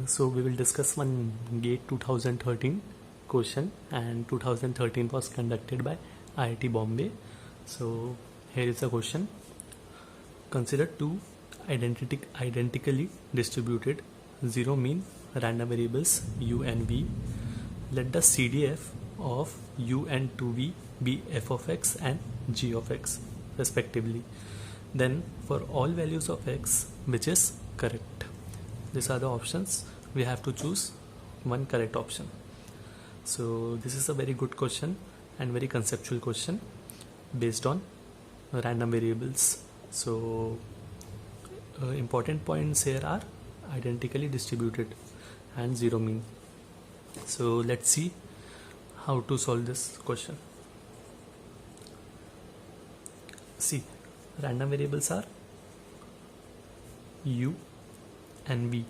So we will discuss one GATE 2013 question, and 2013 was conducted by IIT Bombay. So here is the question. Consider two identically distributed zero mean random variables u and v. Let the CDF of u and 2v be f of x and g of x respectively. Then for all values of x, which is correct? These are the options. We have to choose one correct option. So this is a very good question and very conceptual question based on random variables. So important points here are identically distributed and zero mean. So let's see how to solve this question. See, random variables are u and v,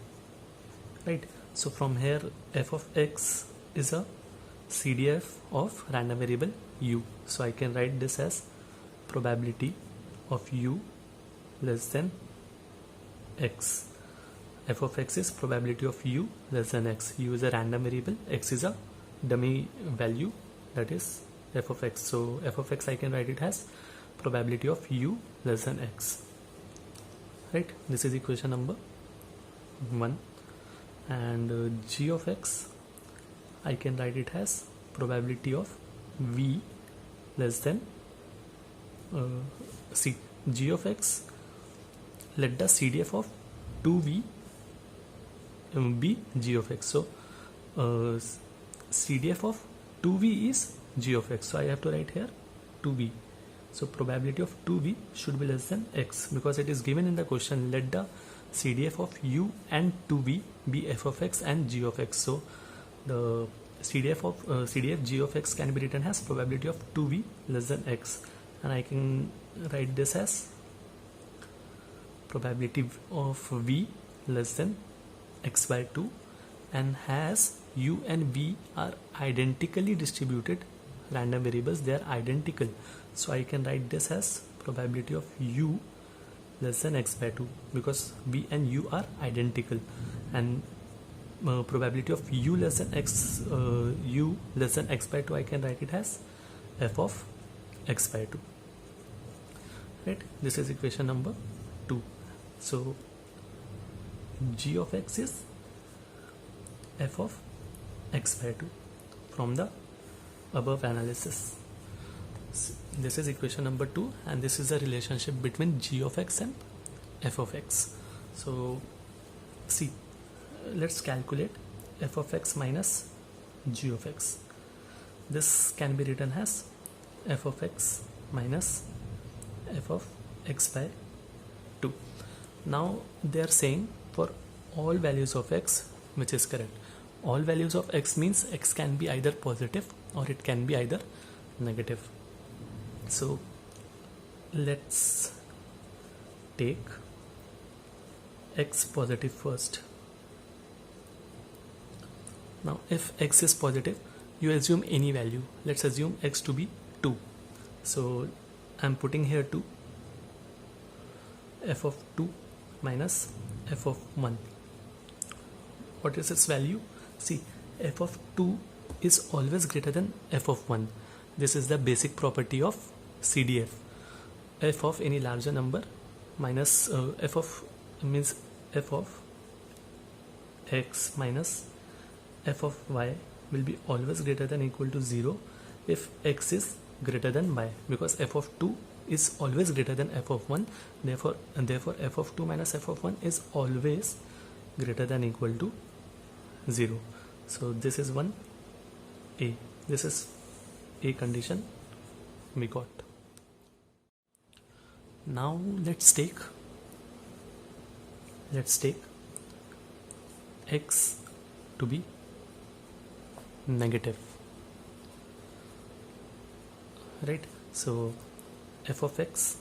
right? So from here f of x is a CDF of random variable u. So I can write this as probability of u less than x. F of x is probability of u less than x. U is a random variable, x is a dummy value, that is f of x. So f of x I can write it as probability of u less than x, right? This is equation number 1. And g of x I can write it as probability of v less than c. G of x, let the CDF of 2v be g of x. So CDF of 2v is g of x. So I have to write here 2v. So probability of 2v should be less than x, because it is given in the question, let the CDF of u and 2v be f of x and g of x. So the CDF g of x can be written as probability of 2v less than x, and I can write this as probability of v less than x by 2, and as u and v are identically distributed random variables, they are identical, so I can write this as probability of u less than x by 2, because v and u are identical, and probability of u less than x by 2 I can write it as f of x by 2, right? This is equation number 2. So g of x is f of x by 2 from the above analysis. This is equation number 2, and this is the relationship between g of x and f of x. So see, let's calculate f of x minus g of x. This can be written as f of x minus f of x by 2. Now they are saying for all values of x, which is correct. All values of x means x can be either positive or it can be either negative. So let's take x positive first. Now if x is positive, you assume any value. Let's assume x to be 2. So I'm putting here 2, f of 2 minus f of 1. What is its value? See, f of 2 is always greater than f of 1. This is the basic property of CDF. F of any larger number minus f of means f of x minus f of y will be always greater than or equal to 0 if x is greater than y, because f of 2 is always greater than f of 1. Therefore f of 2 minus f of 1 is always greater than or equal to 0. So this is one A. This is A condition we got. Now let's take x to be negative, right? So f of x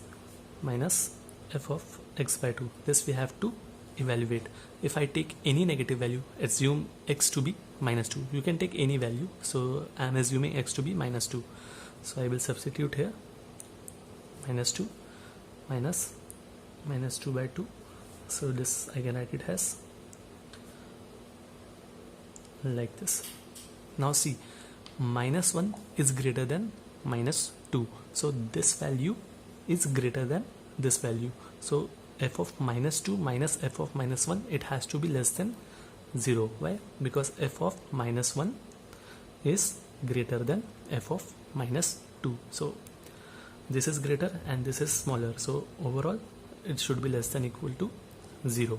minus f of x by 2, this we have to evaluate. If I take any negative value, assume x to be minus 2. You can take any value, so I am assuming x to be minus 2. So I will substitute here minus 2 minus 2 by 2. So this I can write it as like this. Now see, minus 1 is greater than minus 2, so this value is greater than this value. So f of minus 2 minus f of minus 1, it has to be less than 0. Why? Because f of minus 1 is greater than f of minus 2. So this is greater and this is smaller, so overall it should be less than equal to 0.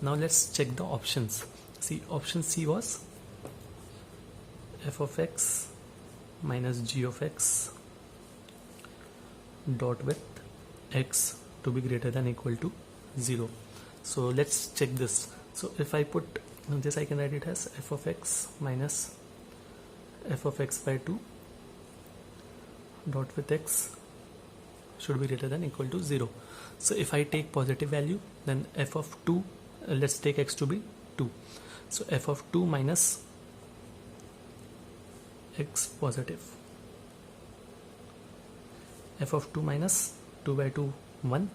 Now let's check the options. See, option C was f of x minus g of x dot with x to be greater than equal to 0. So let's check this. So if I put this, I can write it as f of x minus f of x by 2 dot with x should be greater than equal to 0. So if I take positive value, then f of 2, let's take x to be 2. So f of 2 minus x positive, f of 2 minus 2 by 2, 1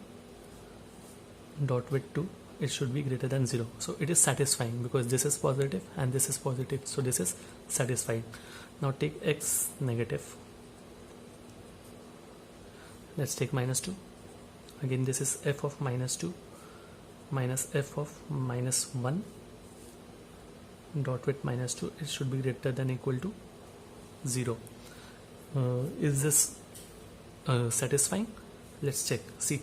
dot with 2, it should be greater than 0. So it is satisfying because this is positive and this is positive, so this is satisfying. Now take x negative, let's take minus 2. Again, this is f of minus 2 minus f of minus 1 dot with minus 2, it should be greater than equal to 0. Is this satisfying? Let's check. See,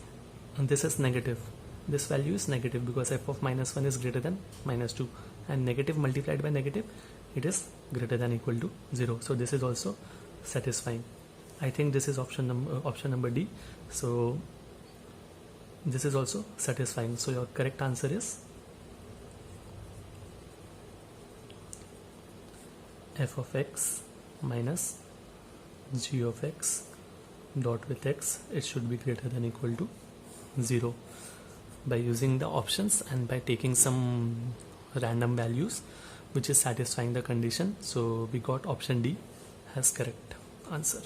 this is negative, this value is negative because f of minus 1 is greater than minus 2, and negative multiplied by negative, it is greater than equal to 0. So this is also satisfying. I think this is option number D. So this is also satisfying. So your correct answer is f of x minus g of x dot with x, it should be greater than equal to 0. By using the options and by taking some random values which is satisfying the condition, so we got option D as correct answer.